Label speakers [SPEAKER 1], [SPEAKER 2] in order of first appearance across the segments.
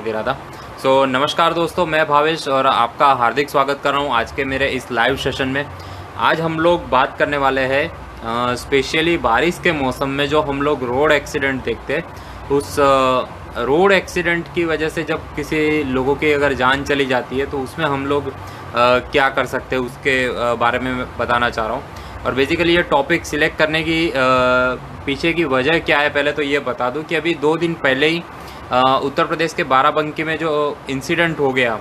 [SPEAKER 1] दे रहा था। नमस्कार दोस्तों, मैं भावेश और आपका हार्दिक स्वागत कर रहा हूँ आज के मेरे इस लाइव सेशन में। आज हम लोग बात करने वाले हैं स्पेशली बारिश के मौसम में जो हम लोग रोड एक्सीडेंट देखते हैं, उस रोड एक्सीडेंट की वजह से जब किसी लोगों की अगर जान चली जाती है तो उसमें हम लोग क्या कर सकते हैं उसके बारे में मैं बताना चाह रहा हूँ। और बेसिकली ये टॉपिक सिलेक्ट करने की पीछे की वजह क्या है, पहले तो ये बता दूं कि अभी 2 दिन पहले ही उत्तर प्रदेश के बाराबंकी में जो इंसिडेंट हो गया,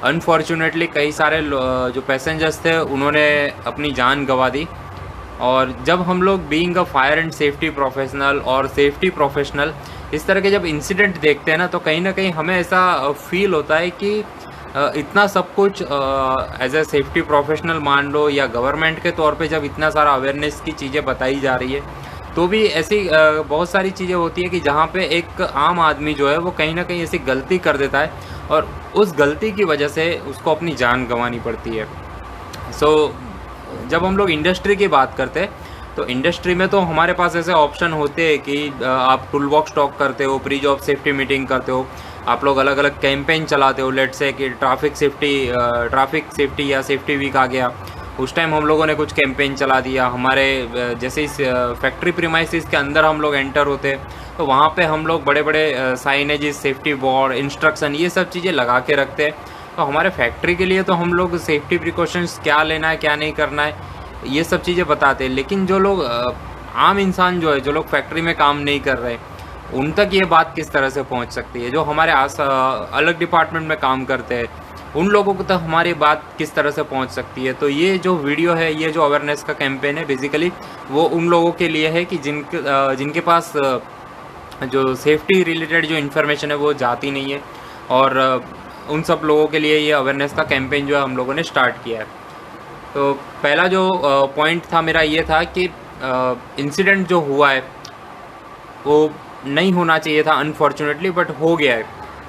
[SPEAKER 1] अनफॉर्चुनेटली कई सारे जो पैसेंजर्स थे उन्होंने अपनी जान गंवा दी। और जब हम लोग being a fire and safety professional और सेफ्टी प्रोफेशनल इस तरह के जब इंसिडेंट देखते हैं ना, तो कहीं ना कहीं हमें ऐसा फील होता है कि इतना सब कुछ एज ए सेफ्टी प्रोफेशनल मान लो या गवर्नमेंट के तौर पे जब इतना सारा अवेयरनेस की चीज़ें बताई जा रही है, तो भी ऐसी बहुत सारी चीज़ें होती है कि जहाँ पे एक आम आदमी जो है वो कहीं ना कहीं ऐसी गलती कर देता है और उस गलती की वजह से उसको अपनी जान गंवानी पड़ती है। जब हम लोग इंडस्ट्री की बात करते हैं तो इंडस्ट्री में तो हमारे पास ऐसे ऑप्शन होते हैं कि आप टूल बॉक्स टॉक करते हो, प्री जॉब सेफ्टी मीटिंग करते हो, आप लोग अलग अलग कैंपेन चलाते हो। लेट्स से कि ट्रैफिक सेफ्टी या सेफ्टी वीक आ गया, उस टाइम हम लोगों ने कुछ कैंपेन चला दिया। हमारे जैसे इस फैक्ट्री प्रीमाइसिस के अंदर हम लोग एंटर होते तो वहाँ पे हम लोग बड़े बड़े साइनेजेस, सेफ्टी बोर्ड, इंस्ट्रक्शन, ये सब चीज़ें लगा के रखते हैं। तो हमारे फैक्ट्री के लिए तो हम लोग सेफ्टी प्रिकॉशंस क्या लेना है क्या नहीं करना है ये सब चीज़ें बताते हैं। लेकिन जो लोग आम इंसान जो है, जो लोग फैक्ट्री में काम नहीं कर रहे, उन तक ये बात किस तरह से पहुंच सकती है? जो हमारे अलग डिपार्टमेंट में काम करते हैं उन लोगों को तक हमारी बात किस तरह से पहुंच सकती है? तो ये जो वीडियो है, ये जो अवेयरनेस का कैंपेन है, बेसिकली वो उन लोगों के लिए है कि जिनके पास जो सेफ्टी रिलेटेड जो इन्फॉर्मेशन है वो जाती नहीं है। और उन सब लोगों के लिए ये अवेयरनेस का कैंपेन जो है हम लोगों ने स्टार्ट किया है। तो पहला जो पॉइंट था मेरा ये था कि इंसिडेंट जो हुआ है वो नहीं होना चाहिए था अनफॉर्चुनेटली, बट हो गया है।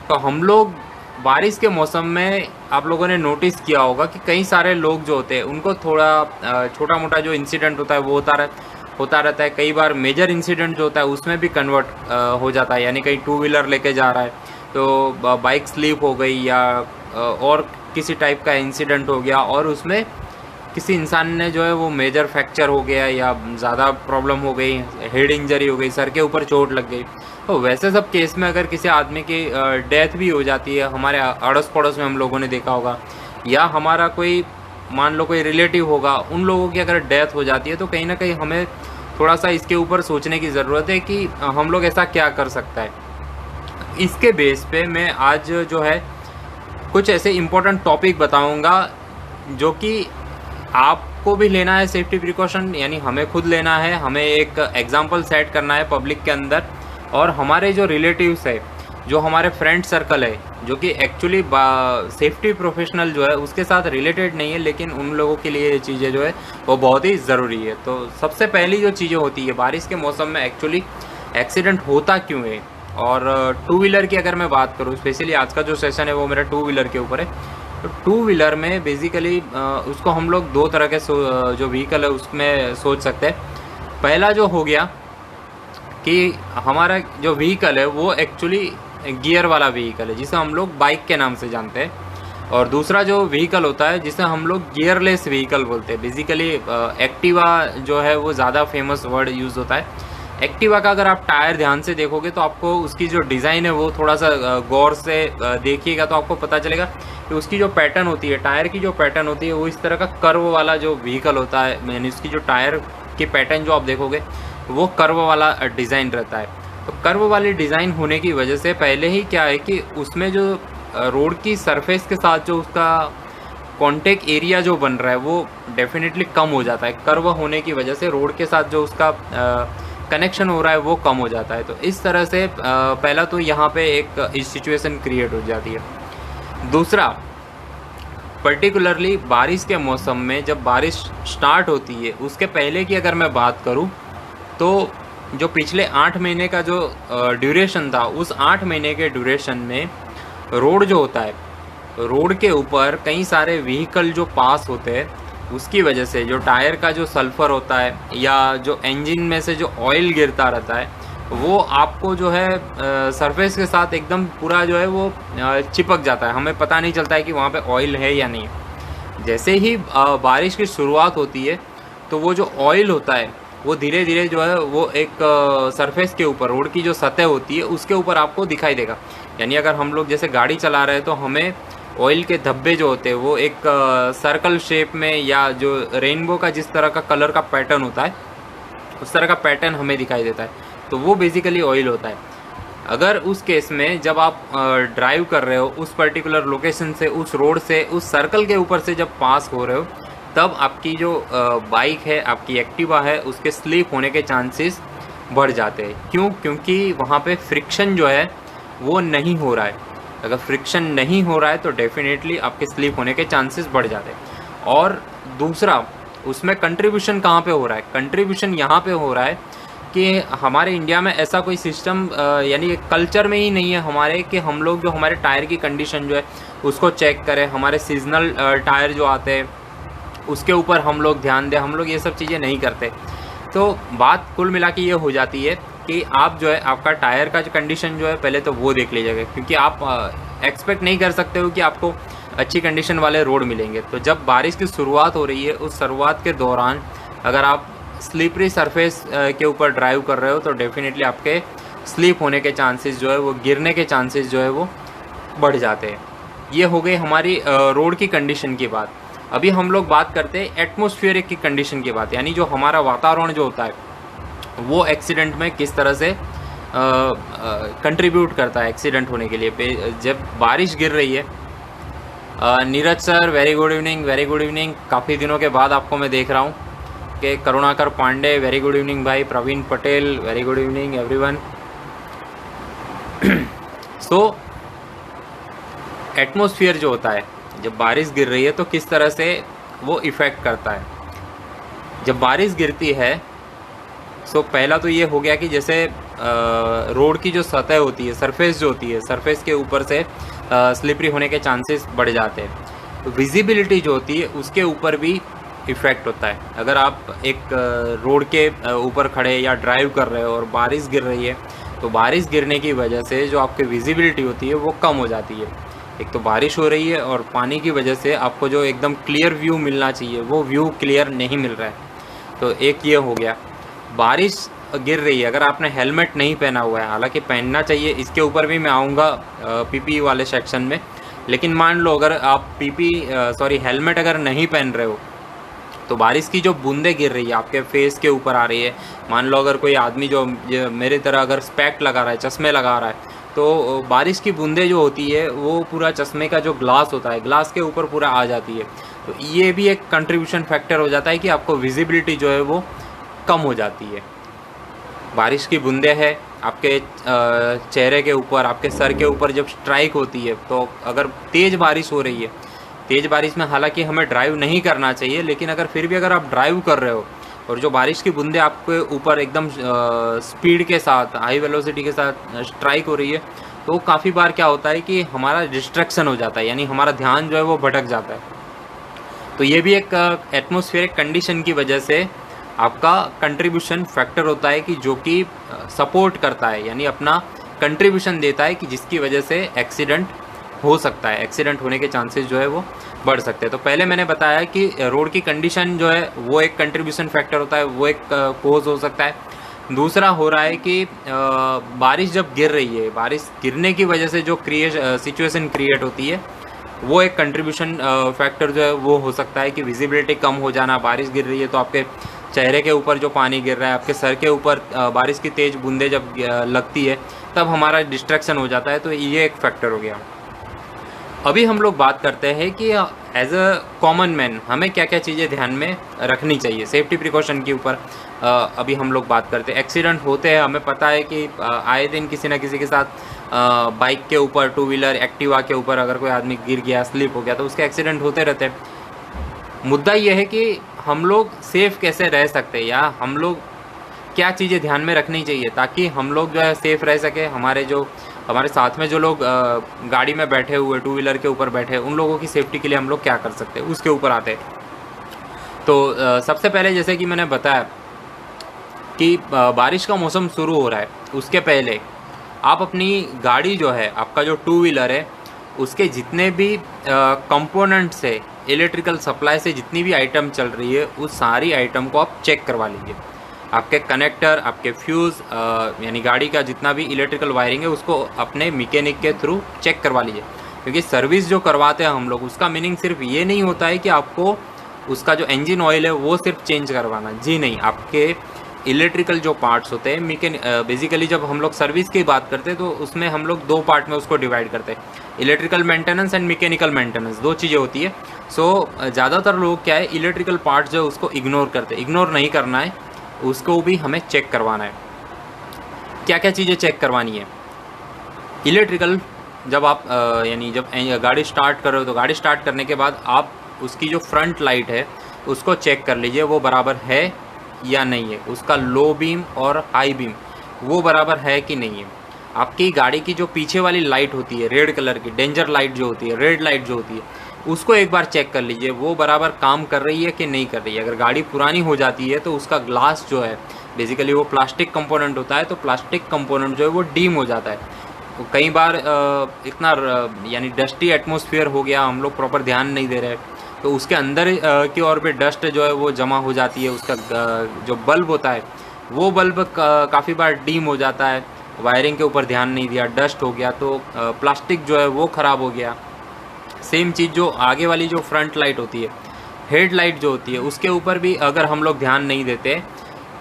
[SPEAKER 1] तो हम लोग बारिश के मौसम में आप लोगों ने नोटिस किया होगा कि कई सारे लोग जो होते हैं उनको थोड़ा छोटा मोटा जो इंसिडेंट होता है वो होता रहता है। कई बार मेजर इंसिडेंट जो होता है उसमें भी कन्वर्ट हो जाता है, यानी कहीं 2 व्हीलर लेके जा रहा है तो बाइक स्लिप हो गई या और किसी टाइप का इंसिडेंट हो गया और उसमें किसी इंसान ने जो है वो मेजर फ्रैक्चर हो गया या ज़्यादा प्रॉब्लम हो गई, हेड इंजरी हो गई, सर के ऊपर चोट लग गई। तो वैसे सब केस में अगर किसी आदमी की डेथ भी हो जाती है, हमारे अड़ोस पड़ोस में हम लोगों ने देखा होगा, या हमारा कोई मान लो कोई रिलेटिव होगा, उन लोगों की अगर डेथ हो जाती है तो कहीं ना कहीं हमें थोड़ा सा इसके ऊपर सोचने की ज़रूरत है कि हम लोग ऐसा क्या कर सकता है। इसके बेस पे मैं आज जो है कुछ ऐसे इम्पोर्टेंट टॉपिक बताऊँगा जो कि आपको भी लेना है सेफ्टी प्रिकॉशन, यानी हमें खुद लेना है, हमें एक एग्जाम्पल सेट करना है पब्लिक के अंदर। और हमारे जो रिलेटिव्स है, जो हमारे फ्रेंड सर्कल है, जो कि एक्चुअली सेफ्टी प्रोफेशनल जो है उसके साथ रिलेटेड नहीं है, लेकिन उन लोगों के लिए ये चीज़ें जो है वो बहुत ही ज़रूरी है। तो सबसे पहली जो चीज़ें होती है, बारिश के मौसम में एक्चुअली एक्सीडेंट होता क्यों है। और 2 व्हीलर की अगर मैं बात करूँ, स्पेशली आज का जो सेशन है वो मेरा 2 व्हीलर के ऊपर है। तो 2 व्हीलर में बेसिकली उसको हम लोग 2 तरह के जो व्हीकल है उसमें सोच सकते हैं। पहला जो हो गया कि हमारा जो व्हीकल है वो एक्चुअली गियर वाला व्हीकल है, जिसे हम लोग बाइक के नाम से जानते हैं। और दूसरा जो व्हीकल होता है जिसे हम लोग गियरलेस व्हीकल बोलते हैं। बेसिकली एक्टिवा जो है वो ज़्यादा फेमस वर्ड यूज़ होता है। एक्टिवा का अगर आप टायर ध्यान से देखोगे तो आपको उसकी जो डिज़ाइन है वो थोड़ा सा गौर से देखिएगा तो आपको पता चलेगा कि उसकी जो पैटर्न होती है, टायर की जो पैटर्न होती है वो इस तरह का कर्व वाला जो व्हीकल होता है, यानी उसकी जो टायर की पैटर्न जो आप देखोगे वो कर्व वाला डिज़ाइन रहता है। तो कर्व वाली डिज़ाइन होने की वजह से पहले ही क्या है कि उसमें जो रोड की सरफेस के साथ जो उसका कॉन्टेक्ट एरिया जो बन रहा है वो डेफिनेटली कम हो जाता है। कर्व होने की वजह से रोड के साथ जो उसका कनेक्शन हो रहा है वो कम हो जाता है। तो इस तरह से पहला तो यहाँ पे एक सिचुएशन क्रिएट हो जाती है। दूसरा, पर्टिकुलरली बारिश के मौसम में जब बारिश स्टार्ट होती है उसके पहले की अगर मैं बात करूँ तो जो पिछले 8 महीने का जो ड्यूरेशन था, उस 8 महीने के ड्यूरेशन में रोड जो होता है, रोड के ऊपर कई सारे व्हीकल जो पास होते हैं उसकी वजह से जो टायर का जो सल्फ़र होता है या जो इंजन में से जो ऑयल गिरता रहता है वो आपको जो है सरफेस के साथ एकदम पूरा जो है वो चिपक जाता है, हमें पता नहीं चलता है कि वहाँ पे ऑयल है या नहीं। जैसे ही बारिश की शुरुआत होती है तो वो जो ऑयल होता है वो धीरे धीरे जो है वो एक सरफेस के ऊपर, रोड की जो सतह होती है उसके ऊपर आपको दिखाई देगा। यानी अगर हम लोग जैसे गाड़ी चला रहे हैं तो हमें ऑयल के धब्बे जो होते हैं वो एक सर्कल शेप में, या जो रेनबो का जिस तरह का कलर का पैटर्न होता है उस तरह का पैटर्न हमें दिखाई देता है, तो वो बेसिकली ऑयल होता है। अगर उस केस में जब आप ड्राइव कर रहे हो उस पर्टिकुलर लोकेशन से, उस रोड से, उस सर्कल के ऊपर से जब पास हो रहे हो, तब आपकी जो बाइक है, आपकी एक्टिवा है, उसके स्लिप होने के चांसेस बढ़ जाते हैं। क्यों? क्योंकि वहाँ पे फ्रिक्शन जो है वो नहीं हो रहा है। अगर फ्रिक्शन नहीं हो रहा है तो डेफिनेटली आपके स्लिप होने के चांसेस बढ़ जाते हैं। और दूसरा, उसमें कंट्रीब्यूशन कहाँ पे हो रहा है? कंट्रीब्यूशन यहाँ पे हो रहा है कि हमारे इंडिया में ऐसा कोई सिस्टम यानी कल्चर में ही नहीं है हमारे, कि हम लोग जो हमारे टायर की कंडीशन जो है उसको चेक करें, हमारे सीजनल टायर जो आते हैं उसके ऊपर हम लोग ध्यान दें। हम लोग ये सब चीज़ें नहीं करते। तो बात कुल मिला के ये हो जाती है कि आप जो है आपका टायर का जो कंडीशन जो है पहले तो वो देख लीजिएगा, क्योंकि आप एक्सपेक्ट नहीं कर सकते हो कि आपको अच्छी कंडीशन वाले रोड मिलेंगे। तो जब बारिश की शुरुआत हो रही है, उस शुरुआत के दौरान अगर आप स्लिपरी सरफेस के ऊपर ड्राइव कर रहे हो तो डेफिनेटली आपके स्लिप होने के चांसेस जो है वो, गिरने के चांसेस जो है वो बढ़ जाते हैं। ये हो गई हमारी रोड की कंडीशन की बात। अभी हम लोग बात करते हैं एटमॉस्फेरिक की कंडीशन की बात, यानी जो हमारा वातावरण जो होता है वो एक्सीडेंट में किस तरह से कंट्रीब्यूट करता है एक्सीडेंट होने के लिए। जब बारिश गिर रही है, Neeraj sir very good evening, very good evening. काफ़ी दिनों के बाद आपको मैं देख रहा हूँ कि Karunakar Pandey, very good evening भाई। Praveen Patel, very good evening everyone. So atmosphere जो होता है जब बारिश गिर रही है तो किस तरह से वो इफ़ेक्ट करता है। जब बारिश गिरती है सो पहला तो ये हो गया कि जैसे रोड की जो सतह होती है, सरफेस जो होती है, सरफेस के ऊपर से स्लिपरी होने के चांसेस बढ़ जाते हैं। तो विजिबिलिटी जो होती है उसके ऊपर भी इफ़ेक्ट होता है। अगर आप एक रोड के ऊपर खड़े या ड्राइव कर रहे हो और बारिश गिर रही है तो बारिश गिरने की वजह से जो आपकी विजिबिलिटी होती है वो कम हो जाती है। एक तो बारिश हो रही है और पानी की वजह से आपको जो एकदम क्लियर व्यू मिलना चाहिए वो व्यू क्लियर नहीं मिल रहा है। तो एक ये हो गया। बारिश गिर रही है, अगर आपने हेलमेट नहीं पहना हुआ है, हालांकि पहनना चाहिए, इसके ऊपर भी मैं आऊँगा पीपी वाले सेक्शन में, लेकिन मान लो अगर आप हेलमेट अगर नहीं पहन रहे हो तो बारिश की जो बूंदें गिर रही है आपके फेस के ऊपर आ रही है। मान लो अगर कोई आदमी जो मेरे तरह अगर स्पेक्ट लगा रहा है, चश्मे लगा रहा है, तो बारिश की बूंदें जो होती है वो पूरा चश्मे का जो ग्लास होता है, ग्लास के ऊपर पूरा आ जाती है। तो ये भी एक कंट्रीब्यूशन फैक्टर हो जाता है कि आपको विजिबिलिटी जो है वो कम हो जाती है। बारिश की बूंदें है आपके चेहरे के ऊपर, आपके सर के ऊपर जब स्ट्राइक होती है, तो अगर तेज़ बारिश हो रही है, तेज़ बारिश में हालांकि हमें ड्राइव नहीं करना चाहिए, लेकिन अगर फिर भी अगर आप ड्राइव कर रहे हो और जो बारिश की बूंदें आपके ऊपर एकदम स्पीड के साथ, हाई वेलोसिटी के साथ स्ट्राइक हो रही है, तो काफ़ी बार क्या होता है कि हमारा डिस्ट्रैक्शन हो जाता है, यानी हमारा ध्यान जो है वो भटक जाता है। तो ये भी एक एटमॉस्फेरिक कंडीशन की वजह से आपका कंट्रीब्यूशन फैक्टर होता है कि जो कि सपोर्ट करता है, यानी अपना कंट्रीब्यूशन देता है कि जिसकी वजह से एक्सीडेंट हो सकता है, एक्सीडेंट होने के चांसेस जो है वो बढ़ सकते हैं। तो पहले मैंने बताया कि रोड की कंडीशन जो है वो एक कंट्रीब्यूशन फैक्टर होता है, वो एक कोज हो सकता है। दूसरा हो रहा है कि बारिश जब गिर रही है, बारिश गिरने की वजह से जो सिचुएशन क्रिएट होती है वो एक कंट्रीब्यूशन फैक्टर जो है वो हो सकता है कि विजिबिलिटी कम हो जाना। बारिश गिर रही है तो आपके चेहरे के ऊपर जो पानी गिर रहा है, आपके सर के ऊपर बारिश की तेज़ बूंदें जब लगती है तब हमारा डिस्ट्रैक्शन हो जाता है। तो ये एक फैक्टर हो गया। अभी हम लोग बात करते हैं कि एज अ कॉमन मैन हमें क्या क्या चीज़ें ध्यान में रखनी चाहिए सेफ्टी प्रिकॉशन के ऊपर। अभी हम लोग बात करते हैं, एक्सीडेंट होते हैं, हमें पता है कि आए दिन किसी ना किसी के साथ बाइक के ऊपर, टू व्हीलर, एक्टिवा के ऊपर अगर कोई आदमी गिर गया, स्लिप हो गया तो उसके एक्सीडेंट होते रहते हैं। मुद्दा ये है कि हम लोग सेफ़ कैसे रह सकते हैं, या हम लोग क्या चीज़ें ध्यान में रखनी चाहिए ताकि हम लोग जो है सेफ़ रह सके। हमारे साथ में जो लोग गाड़ी में बैठे हुए, टू व्हीलर के ऊपर बैठे, उन लोगों की सेफ्टी के लिए हम लोग क्या कर सकते हैं, उसके ऊपर आते हैं। तो सबसे पहले जैसे कि मैंने बताया कि बारिश का मौसम शुरू हो रहा है, उसके पहले आप अपनी गाड़ी जो है, आपका जो टू व्हीलर है, उसके जितने भी कंपोनेंट्स है, इलेक्ट्रिकल सप्लाई से जितनी भी आइटम चल रही है, उस सारी आइटम को आप चेक करवा लीजिए। आपके कनेक्टर, आपके फ्यूज़, यानी गाड़ी का जितना भी इलेक्ट्रिकल वायरिंग है, उसको अपने मैकेनिक के थ्रू चेक करवा लीजिए। क्योंकि सर्विस जो करवाते हैं हम लोग, उसका मीनिंग सिर्फ ये नहीं होता है कि आपको उसका जो इंजन ऑयल है वो सिर्फ चेंज करवाना। जी नहीं, आपके इलेक्ट्रिकल जो पार्ट्स होते हैं, बेसिकली जब हम लोग सर्विस की बात करते हैं तो उसमें हम लोग दो पार्ट में उसको डिवाइड करते हैं, electrical maintenance and mechanical maintenance, दो चीज़ें होती है। सो ज़्यादातर लोग क्या है, इलेक्ट्रिकल पार्ट्स जो है उसको इग्नोर करते हैं। इग्नोर नहीं करना है, उसको भी हमें चेक करवाना है। क्या क्या चीज़ें चेक करवानी है? इलेक्ट्रिकल जब आप यानी जब गाड़ी स्टार्ट कर रहे हो, तो गाड़ी स्टार्ट करने के बाद आप उसकी जो फ्रंट लाइट है उसको चेक कर लीजिए, वो बराबर है या नहीं है। उसका लो बीम और हाई बीम वो बराबर है कि नहीं है। आपकी गाड़ी की जो पीछे वाली लाइट होती है, रेड कलर की डेंजर लाइट जो होती है, रेड लाइट जो होती है, उसको एक बार चेक कर लीजिए, वो बराबर काम कर रही है कि नहीं कर रही है। अगर गाड़ी पुरानी हो जाती है तो उसका ग्लास जो है, बेसिकली वो प्लास्टिक कंपोनेंट होता है, तो प्लास्टिक कंपोनेंट जो है वो डीम हो जाता है। तो कई बार इतना यानी डस्टी एटमॉस्फेयर हो गया, हम लोग प्रॉपर ध्यान नहीं दे रहे, तो उसके अंदर की ओर पे डस्ट जो है वो जमा हो जाती है। उसका जो बल्ब होता है वो बल्ब काफ़ी बार डीम हो जाता है, वायरिंग के ऊपर ध्यान नहीं दिया, डस्ट हो गया तो प्लास्टिक जो है वो ख़राब हो गया। सेम चीज़ जो आगे वाली जो फ्रंट लाइट होती है, हेड लाइट जो होती है, उसके ऊपर भी अगर हम लोग ध्यान नहीं देते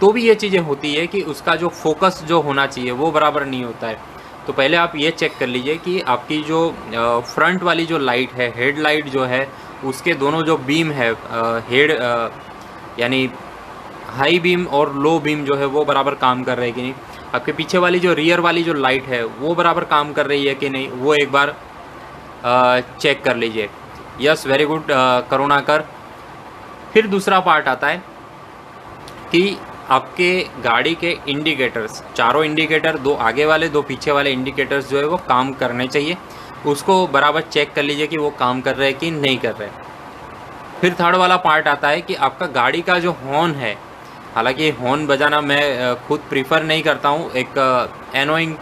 [SPEAKER 1] तो भी ये चीज़ें होती है कि उसका जो फोकस जो होना चाहिए वो बराबर नहीं होता है। तो पहले आप ये चेक कर लीजिए कि आपकी जो फ्रंट वाली जो लाइट है, हेड लाइट जो है, उसके दोनों जो बीम है, हेड यानी हाई बीम और लो बीम जो है वो बराबर काम कर रहे हैं कि नहीं। आपके पीछे वाली जो रियर वाली जो लाइट है वो बराबर काम कर रही है कि नहीं, वो एक बार चेक कर लीजिए। Yes, very good Karunakar. फिर दूसरा पार्ट आता है कि आपके गाड़ी के इंडिकेटर्स, चारों इंडिकेटर, दो आगे वाले दो पीछे वाले इंडिकेटर्स जो है वो काम करने चाहिए। उसको बराबर चेक कर लीजिए कि वो काम कर रहे हैं कि नहीं कर रहे। फिर थर्ड वाला पार्ट आता है कि आपका गाड़ी का जो हॉर्न है, हालांकि हॉर्न बजाना मैं खुद प्रीफर नहीं करता हूँ, एक एनोइंग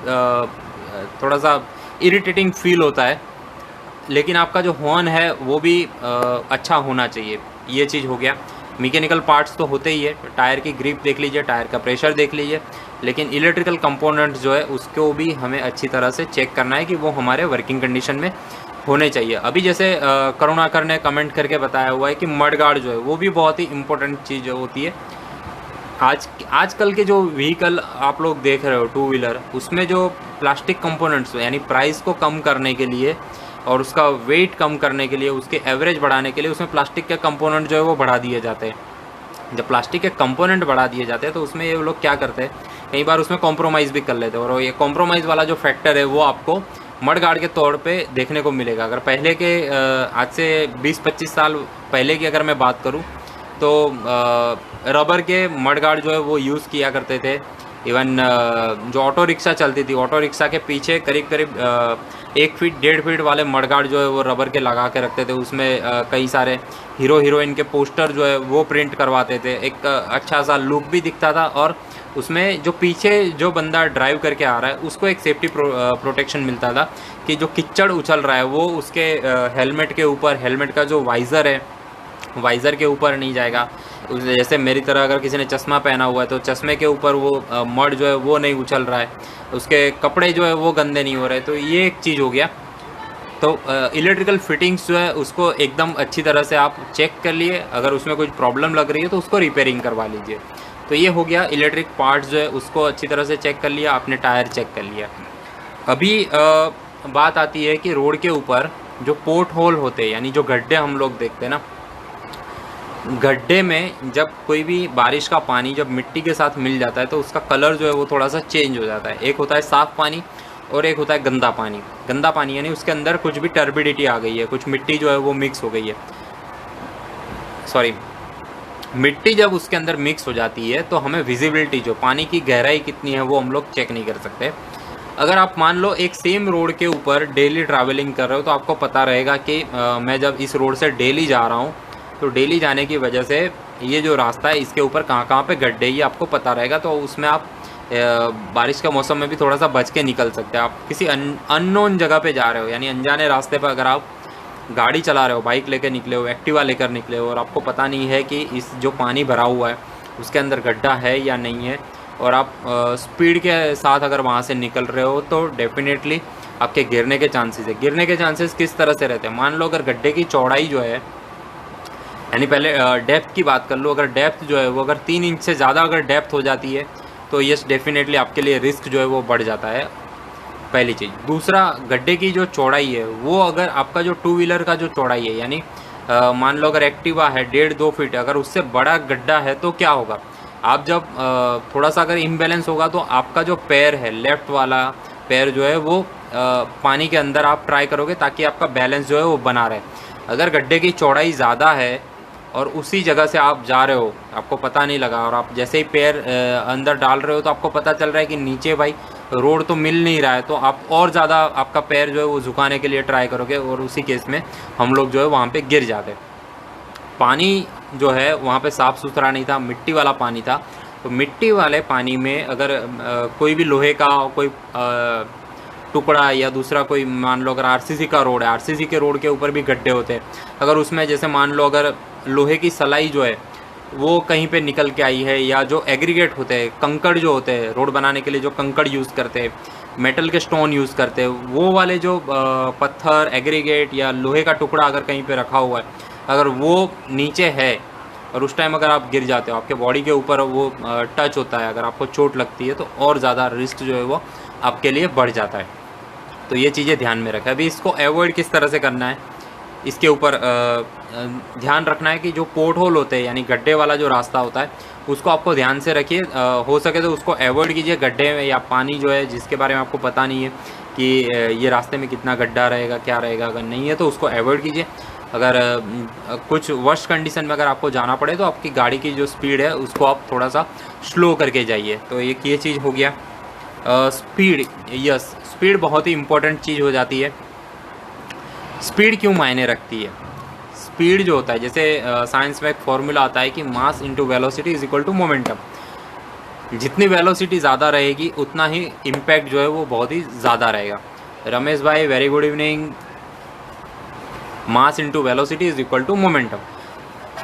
[SPEAKER 1] थोड़ा सा इरिटेटिंग फील होता है, लेकिन आपका जो हॉर्न है वो भी अच्छा होना चाहिए। ये चीज़ हो गया। मैकेनिकल पार्ट्स तो होते ही है, टायर की ग्रिप देख लीजिए, टायर का प्रेशर देख लीजिए, लेकिन इलेक्ट्रिकल कंपोनेंट्स जो है उसको भी हमें अच्छी तरह से चेक करना है कि वो हमारे वर्किंग कंडीशन में होने चाहिए। अभी जैसे करुणाकर ने कमेंट करके बताया हुआ है कि मड गार्ड जो है वो भी बहुत ही इम्पोर्टेंट चीज़ होती है। आजकल के जो व्हीकल आप लोग देख रहे हो, टू व्हीलर, उसमें जो प्लास्टिक कंपोनेंट्स यानी प्राइस को कम करने के लिए और उसका वेट कम करने के लिए, उसके एवरेज बढ़ाने के लिए उसमें प्लास्टिक के कंपोनेंट जो है वो बढ़ा दिए जाते हैं। जब प्लास्टिक के कंपोनेंट बढ़ा दिए जाते हैं तो उसमें ये लोग क्या करते हैं, कई बार उसमें कॉम्प्रोमाइज़ भी कर लेते हैं, और ये कॉम्प्रोमाइज़ वाला जो फैक्टर है वो आपको मड गार्ड के तौर पे देखने को मिलेगा। अगर पहले के आज से 20-25 साल पहले की अगर मैं बात करूँ तो रबर के मड गार्ड जो है वो यूज़ किया करते थे। इवन जो ऑटो रिक्शा चलती थी, ऑटो रिक्शा के पीछे करीब करीब 1 फीट 1.5 फीट वाले मड गार्ड जो है वो रबर के लगा के रखते थे। उसमें कई सारे हीरो हीरोइन के पोस्टर जो है वो प्रिंट करवाते थे। एक अच्छा सा लुक भी दिखता था, और उसमें जो पीछे जो बंदा ड्राइव करके आ रहा है उसको एक सेफ्टी प्रोटेक्शन मिलता था कि जो कीचड़ उछल रहा है वो उसके हेलमेट के ऊपर, हेलमेट का जो वाइज़र है, वाइज़र के ऊपर नहीं जाएगा। जैसे मेरी तरह अगर किसी ने चश्मा पहना हुआ है तो चश्मे के ऊपर वो मड जो है वो नहीं उछल रहा है, उसके कपड़े जो है वो गंदे नहीं हो रहे। तो ये एक चीज़ हो गया। तो इलेक्ट्रिकल फिटिंग्स जो है उसको एकदम अच्छी तरह से आप चेक कर लिए, अगर उसमें कुछ प्रॉब्लम लग रही है तो उसको रिपेयरिंग करवा लीजिए। तो ये हो गया, इलेक्ट्रिक पार्ट्स जो है उसको अच्छी तरह से चेक कर लिया, आपने टायर चेक कर लिया। अभी बात आती है कि रोड के ऊपर जो पोर्ट होल होते हैं, यानी जो गड्ढे हम लोग देखते हैं ना, गड्ढे में जब कोई भी बारिश का पानी जब मिट्टी के साथ मिल जाता है तो उसका कलर जो है वो थोड़ा सा चेंज हो जाता है। एक होता है साफ़ पानी और एक होता है गंदा पानी। गंदा पानी यानी उसके अंदर कुछ भी टर्बिडिटी आ गई है, कुछ मिट्टी जो है वो मिक्स हो गई है। सॉरी, मिट्टी जब उसके अंदर मिक्स हो जाती है तो हमें विजिबिलिटी, जो पानी की गहराई कितनी है वो हम लोग चेक नहीं कर सकते। अगर आप मान लो एक सेम रोड के ऊपर डेली ट्रैवलिंग कर रहे हो तो आपको पता रहेगा कि मैं जब इस रोड से डेली जा रहा हूँ तो डेली जाने की वजह से ये जो रास्ता है इसके ऊपर कहाँ कहाँ पे गड्ढे ये आपको पता रहेगा, तो उसमें आप बारिश का मौसम में भी थोड़ा सा बच के निकल सकते हैं। आप किसी अननोन जगह पे जा रहे हो, यानी अनजाने रास्ते पर अगर आप गाड़ी चला रहे हो, बाइक लेकर निकले हो, एक्टिवा लेकर निकले हो और आपको पता नहीं है कि इस जो पानी भरा हुआ है उसके अंदर गड्ढा है या नहीं है, और आप स्पीड के साथ अगर वहाँ से निकल रहे हो तो डेफिनेटली आपके गिरने के चांसेस है। गिरने के चांसेस किस तरह से रहते हैं, मान लो अगर गड्ढे की चौड़ाई जो है, यानी पहले डेप्थ की बात कर लो, अगर डेप्थ जो है वो अगर 3 इंच से ज़्यादा अगर डेप्थ हो जाती है तो यस डेफिनेटली आपके लिए रिस्क जो है वो बढ़ जाता है, पहली चीज़। दूसरा, गड्ढे की जो चौड़ाई है वो अगर आपका जो 2 व्हीलर का जो चौड़ाई है, यानी मान लो अगर एक्टिवा है 1.5-2 फीट, अगर उससे बड़ा गड्ढा है तो क्या होगा, आप जब थोड़ा सा अगर इम्बैलेंस होगा तो आपका जो पैर है, लेफ़्ट वाला पैर जो है वो पानी के अंदर आप ट्राई करोगे ताकि आपका बैलेंस जो है वो बना रहे। अगर गड्ढे की चौड़ाई ज़्यादा है और उसी जगह से आप जा रहे हो, आपको पता नहीं लगा, और आप जैसे ही पैर अंदर डाल रहे हो तो आपको पता चल रहा है कि नीचे भाई रोड तो मिल नहीं रहा है, तो आप और ज़्यादा आपका पैर जो है वो झुकाने के लिए ट्राई करोगे, और उसी केस में हम लोग जो है वहाँ पे गिर जाते। पानी जो है वहाँ पे साफ़ सुथरा नहीं था, मिट्टी वाला पानी था, तो मिट्टी वाले पानी में अगर कोई भी लोहे का कोई टुकड़ा या दूसरा कोई, मान लो अगर आरसीसी का रोड है, आरसीसी के रोड के ऊपर भी गड्ढे होते हैं, अगर उसमें जैसे मान लो अगर लोहे की सलाई जो है वो कहीं पे निकल के आई है, या जो एग्रीगेट होते हैं, कंकड़ जो होते हैं रोड बनाने के लिए जो कंकड़ यूज़ करते हैं, मेटल के स्टोन यूज़ करते हैं, वो वाले जो पत्थर एग्रीगेट या लोहे का टुकड़ा अगर कहीं पे रखा हुआ है, अगर वो नीचे है और उस टाइम अगर आप गिर जाते हो, आपके बॉडी के ऊपर वो टच होता है, अगर आपको चोट लगती है तो और ज़्यादा रिस्क जो है वो आपके लिए बढ़ जाता है। तो ये चीज़ें ध्यान में रखें। अभी इसको अवॉइड किस तरह से करना है, इसके ऊपर ध्यान रखना है कि जो पोर्ट होल होते हैं, यानी गड्ढे वाला जो रास्ता होता है उसको आपको ध्यान से रखिए, हो सके तो उसको अवॉइड कीजिए। गड्ढे में या पानी जो है जिसके बारे में आपको पता नहीं है कि ये रास्ते में कितना गड्ढा रहेगा, क्या रहेगा, अगर नहीं है तो उसको अवॉइड कीजिए। अगर कुछ वर्स्ट कंडीशन में अगर आपको जाना पड़े तो आपकी गाड़ी की जो स्पीड है उसको आप थोड़ा सा स्लो करके जाइए। तो एक ये चीज़ हो गया। स्पीड, यस, स्पीड बहुत ही इम्पोर्टेंट चीज़ हो जाती है। स्पीड क्यों मायने रखती है? स्पीड जो होता है, जैसे साइंस में एक फॉर्मूला आता है कि mass into velocity is equal to momentum. जितनी वेलोसिटी ज़्यादा रहेगी उतना ही इम्पैक्ट जो है वो बहुत ही ज़्यादा रहेगा। रमेश भाई very good evening. Mass into velocity is equal to momentum.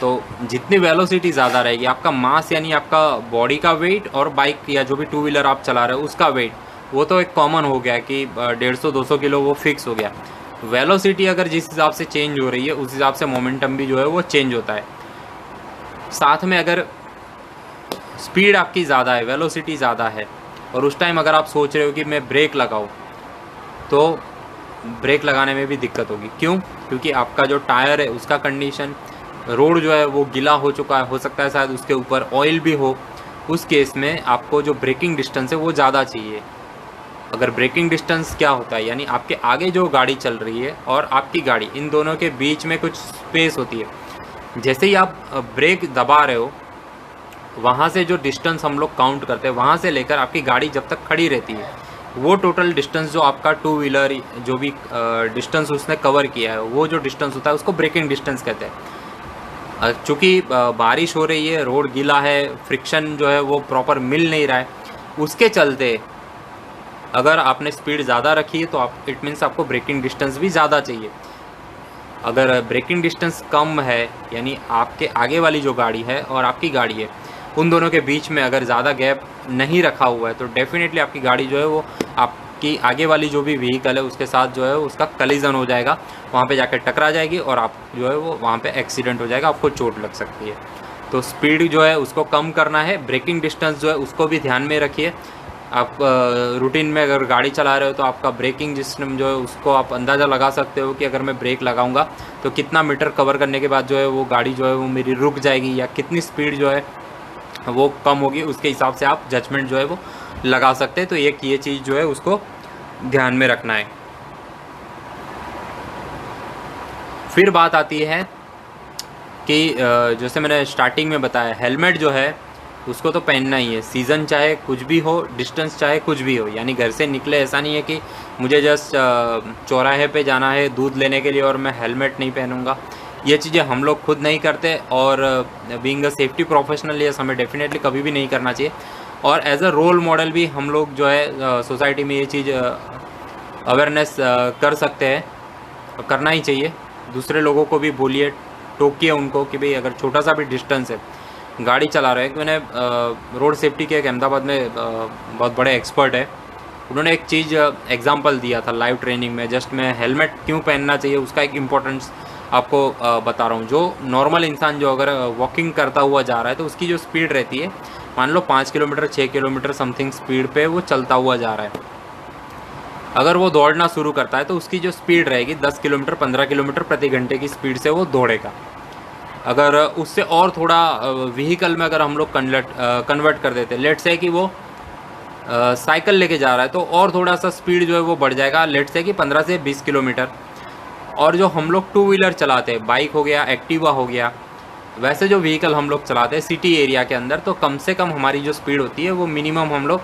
[SPEAKER 1] तो जितनी वेलोसिटी ज़्यादा रहेगी, आपका मास यानी आपका बॉडी का वेट और बाइक या जो भी 2 व्हीलर आप चला रहे हो उसका वेट, वो तो एक कॉमन हो गया कि 150-200 किलो वो फिक्स हो गया। वेलोसिटी अगर जिस हिसाब से चेंज हो रही है उस हिसाब से मोमेंटम भी जो है वो चेंज होता है। साथ में अगर स्पीड आपकी ज़्यादा है, वेलोसिटी ज़्यादा है, और उस टाइम अगर आप सोच रहे हो कि मैं ब्रेक लगाऊँ, तो ब्रेक लगाने में भी दिक्कत होगी। क्यों? क्योंकि आपका जो टायर है उसका कंडीशन, रोड जो है वो गीला हो चुका है, हो सकता है शायद उसके ऊपर ऑयल भी हो। उस केस में आपको जो ब्रेकिंग डिस्टेंस है वो ज़्यादा चाहिए। अगर ब्रेकिंग डिस्टेंस क्या होता है, यानी आपके आगे जो गाड़ी चल रही है और आपकी गाड़ी, इन दोनों के बीच में कुछ स्पेस होती है। जैसे ही आप ब्रेक दबा रहे हो, वहाँ से जो डिस्टेंस हम लोग काउंट करते हैं, वहाँ से लेकर आपकी गाड़ी जब तक खड़ी रहती है, वो टोटल डिस्टेंस जो आपका 2 व्हीलर जो भी डिस्टेंस उसने कवर किया है, वो जो डिस्टेंस होता है उसको ब्रेकिंग डिस्टेंस कहते हैं। चूँकि बारिश हो रही है, रोड गीला है, फ्रिक्शन जो है वो प्रॉपर मिल नहीं रहा है, उसके चलते अगर आपने स्पीड ज़्यादा रखी है तो आप, इट मीन्स आपको ब्रेकिंग डिस्टेंस भी ज़्यादा चाहिए। अगर ब्रेकिंग डिस्टेंस कम है, यानी आपके आगे वाली जो गाड़ी है और आपकी गाड़ी है, उन दोनों के बीच में अगर ज़्यादा गैप नहीं रखा हुआ है, तो डेफिनेटली आपकी गाड़ी जो है वो आपकी आगे वाली जो भी व्हीकल है उसके साथ जो है उसका कलिजन हो जाएगा, वहाँ पे जाकर टकरा जाएगी और आप जो है वो वहाँ पे एक्सीडेंट हो जाएगा, आपको चोट लग सकती है। तो स्पीड जो है उसको कम करना है, ब्रेकिंग डिस्टेंस जो है उसको भी ध्यान में रखिए। आप रूटीन में अगर गाड़ी चला रहे हो तो आपका ब्रेकिंग सिस्टम जो है उसको आप अंदाज़ा लगा सकते हो कि अगर मैं ब्रेक लगाऊंगा तो कितना मीटर कवर करने के बाद जो है वो गाड़ी जो है वो मेरी रुक जाएगी, या कितनी स्पीड जो है वो कम होगी, उसके हिसाब से आप जजमेंट जो है वो लगा सकते हैं। तो एक ये चीज़ जो है उसको ध्यान में रखना है। फिर बात आती है कि जैसे मैंने स्टार्टिंग में बताया, हेलमेट जो है उसको तो पहनना ही है। सीज़न चाहे कुछ भी हो, डिस्टेंस चाहे कुछ भी हो, यानी घर से निकले, ऐसा नहीं है कि मुझे जस्ट चौराहे पे जाना है दूध लेने के लिए और मैं हेलमेट नहीं पहनूंगा, ये चीज़ें हम लोग खुद नहीं करते, और बीइंग अ सेफ्टी प्रोफेशनल ये हमें डेफिनेटली कभी भी नहीं करना चाहिए। और एज अ रोल मॉडल भी हम लोग जो है सोसाइटी में ये चीज़ अवेयरनेस कर सकते हैं, करना ही चाहिए। दूसरे लोगों को भी बोलिए, टोकिए उनको कि भाई अगर छोटा सा भी डिस्टेंस है, गाड़ी चला रहे हैं। मैंने रोड सेफ्टी के एक अहमदाबाद में बहुत बड़े एक्सपर्ट है, उन्होंने एक चीज़ एग्जांपल दिया था लाइव ट्रेनिंग में। जस्ट मैं हेलमेट क्यों पहनना चाहिए उसका एक इम्पोर्टेंस आपको बता रहा हूँ। जो नॉर्मल इंसान जो अगर वॉकिंग करता हुआ जा रहा है तो उसकी जो स्पीड रहती है, मान लो 5 किलोमीटर 6 किलोमीटर समथिंग स्पीड पे वो चलता हुआ जा रहा है। अगर वो दौड़ना शुरू करता है तो उसकी जो स्पीड रहेगी 10 किलोमीटर 15 किलोमीटर प्रति घंटे की स्पीड से वो दौड़ेगा। अगर उससे और थोड़ा व्हीकल में अगर हम लोग कन्वर्ट कर देते, लेट से कि वो साइकिल लेके जा रहा है तो और थोड़ा सा स्पीड जो है वो बढ़ जाएगा, लेट से कि 15 से 20 किलोमीटर। और जो हम लोग 2 व्हीलर चलाते हैं, बाइक हो गया, एक्टिवा हो गया, वैसे जो व्हीकल हम लोग चलाते हैं सिटी एरिया के अंदर, तो कम से कम हमारी जो स्पीड होती है वो मिनिमम हम लोग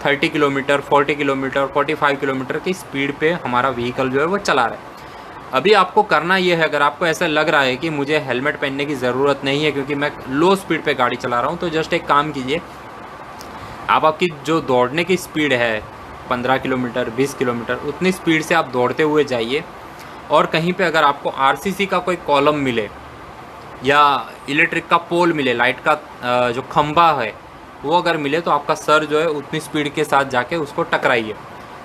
[SPEAKER 1] 30 किलोमीटर 40 किलोमीटर 45 किलोमीटर की स्पीड पे हमारा व्हीकल जो है वो चला रहा है। अभी आपको करना ये है, अगर आपको ऐसा लग रहा है कि मुझे हेलमेट पहनने की ज़रूरत नहीं है क्योंकि मैं लो स्पीड पे गाड़ी चला रहा हूँ, तो जस्ट एक काम कीजिए, आप आपकी जो दौड़ने की स्पीड है 15 किलोमीटर 20 किलोमीटर, उतनी स्पीड से आप दौड़ते हुए जाइए। और कहीं पे अगर आपको आरसीसी का कोई कॉलम मिले या इलेक्ट्रिक का पोल मिले, लाइट का जो खंभा है वो अगर मिले, तो आपका सर जो है उतनी स्पीड के साथ जाके उसको टकराइए।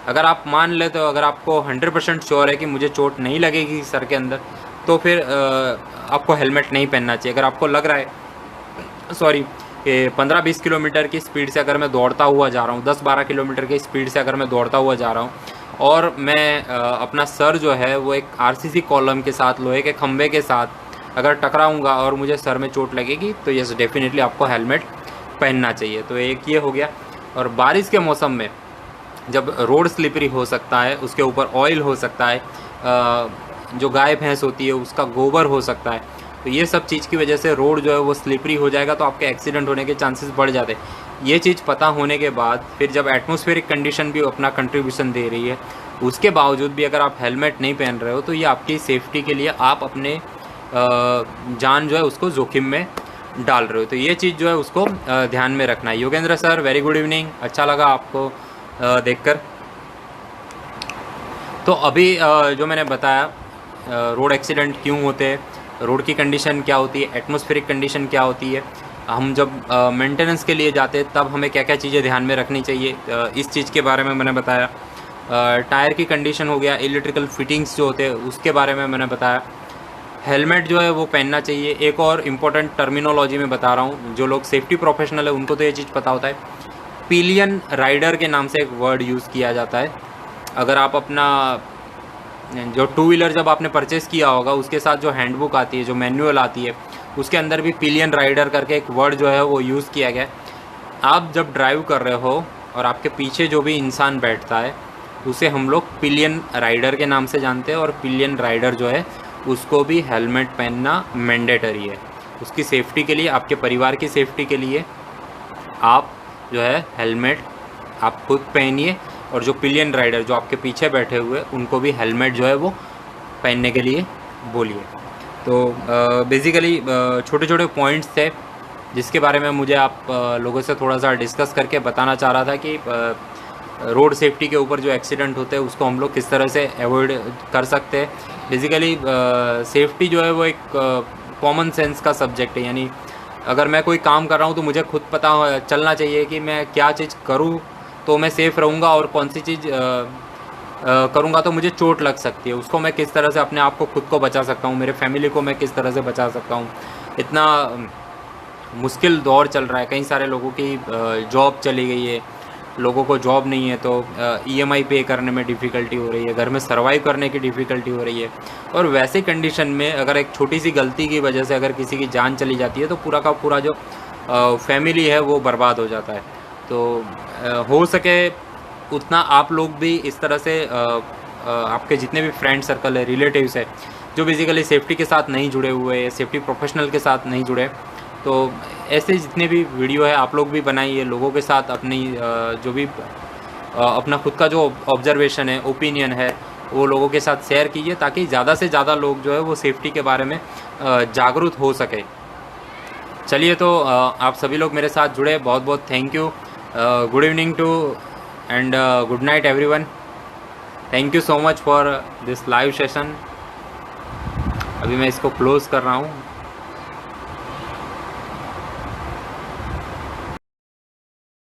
[SPEAKER 1] अगर आप मान लेते हो, अगर आपको 100% श्योर है कि मुझे चोट नहीं लगेगी सर के अंदर, तो फिर आपको हेलमेट नहीं पहनना चाहिए। अगर आपको लग रहा है कि 15-20 किलोमीटर की स्पीड से अगर मैं दौड़ता हुआ जा रहा हूँ, 10-12 किलोमीटर की स्पीड से अगर मैं दौड़ता हुआ जा रहा हूँ, और मैं अपना सर जो है वो एक आरसीसी कॉलम के साथ, लोहे के खंभे के साथ अगर टकराऊँगा और मुझे सर में चोट लगेगी, तो यस डेफिनेटली आपको हेलमेट पहनना चाहिए। तो एक ये हो गया। और बारिश के मौसम में जब रोड स्लिपरी हो सकता है, उसके ऊपर ऑयल हो सकता है, जो गाय भैंस होती है उसका गोबर हो सकता है, तो ये सब चीज़ की वजह से रोड जो है वो स्लिपरी हो जाएगा, तो आपके एक्सीडेंट होने के चांसेस बढ़ जाते हैं। ये चीज़ पता होने के बाद फिर जब एटमॉस्फेरिक कंडीशन भी अपना कंट्रीब्यूशन दे रही है, उसके बावजूद भी अगर आप हेलमेट नहीं पहन रहे हो, तो ये आपकी सेफ्टी के लिए आप अपने जान जो है उसको जोखिम में डाल रहे हो। तो ये चीज़ जो है उसको ध्यान में रखना है। Yogendra sir, very good evening, अच्छा लगा आपको देखकर। तो अभी जो मैंने बताया रोड एक्सीडेंट क्यों होते हैं, रोड की कंडीशन क्या होती है, एटमॉस्फेरिक कंडीशन क्या होती है, हम जब मेंटेनेंस के लिए जाते हैं तब हमें क्या क्या चीज़ें ध्यान में रखनी चाहिए, इस चीज़ के बारे में मैंने बताया। टायर की कंडीशन हो गया, इलेक्ट्रिकल फिटिंग्स जो होते हैं उसके बारे में मैंने बताया। हेलमेट जो है वो पहनना चाहिए। एक और इम्पोर्टेंट टर्मिनोलॉजी में बता रहा हूँ, जो लोग सेफ्टी प्रोफेशनल है उनको तो ये चीज़ पता होता है, पिलियन राइडर के नाम से एक वर्ड यूज़ किया जाता है। अगर आप अपना जो 2 व्हीलर जब आपने परचेज़ किया होगा, उसके साथ जो हैंडबुक आती है, जो मैनुअल आती है, उसके अंदर भी पिलियन राइडर करके एक वर्ड जो है वो यूज़ किया गया है। आप जब ड्राइव कर रहे हो और आपके पीछे जो भी इंसान बैठता है उसे हम लोग पिलियन राइडर के नाम से जानते हैं, और पिलियन राइडर जो है उसको भी हेलमेट पहनना मैंडेटरी है। उसकी सेफ्टी के लिए, आपके परिवार की सेफ्टी के लिए आप जो है हेलमेट आप खुद पहनिए, और जो पिलियन राइडर जो आपके पीछे बैठे हुए उनको भी हेलमेट जो है वो पहनने के लिए बोलिए। तो बेसिकली छोटे छोटे पॉइंट्स थे जिसके बारे में मुझे आप लोगों से थोड़ा सा डिस्कस करके बताना चाह रहा था कि रोड सेफ्टी के ऊपर जो एक्सीडेंट होते हैं उसको हम लोग किस तरह से अवॉइड कर सकते हैं। बेसिकली सेफ्टी जो है वो एक कॉमन सेंस का सब्जेक्ट है, यानी अगर मैं कोई काम कर रहा हूँ तो मुझे खुद पता चलना चाहिए कि मैं क्या चीज़ करूँ तो मैं सेफ़ रहूँगा, और कौन सी चीज़ करूँगा तो मुझे चोट लग सकती है, उसको मैं किस तरह से अपने आप को खुद को बचा सकता हूँ, मेरे फैमिली को मैं किस तरह से बचा सकता हूँ। इतना मुश्किल दौर चल रहा है, कई सारे लोगों की जॉब चली गई है, लोगों को जॉब नहीं है तो EMI पे करने में डिफ़िकल्टी हो रही है, घर में सर्वाइव करने की डिफ़िकल्टी हो रही है। और वैसे कंडीशन में अगर एक छोटी सी गलती की वजह से अगर किसी की जान चली जाती है तो पूरा का पूरा जो फैमिली है वो बर्बाद हो जाता है। तो हो सके उतना आप लोग भी इस तरह से आपके जितने भी फ्रेंड सर्कल है, रिलेटिव्स है, जो बेसिकली सेफ्टी के साथ नहीं जुड़े हुए हैं, सेफ्टी प्रोफेशनल के साथ नहीं जुड़े, तो ऐसे जितने भी वीडियो है आप लोग भी बनाइए, लोगों के साथ अपनी जो भी अपना खुद का जो ऑब्जर्वेशन है, ओपिनियन है, वो लोगों के साथ शेयर कीजिए ताकि ज़्यादा से ज़्यादा लोग जो है वो सेफ्टी के बारे में जागरूक हो सके। चलिए तो आप सभी लोग मेरे साथ जुड़े, बहुत बहुत thank you. Good evening to and good night everyone. Thank you so much for this live session. अभी मैं इसको क्लोज़ कर रहा हूँ।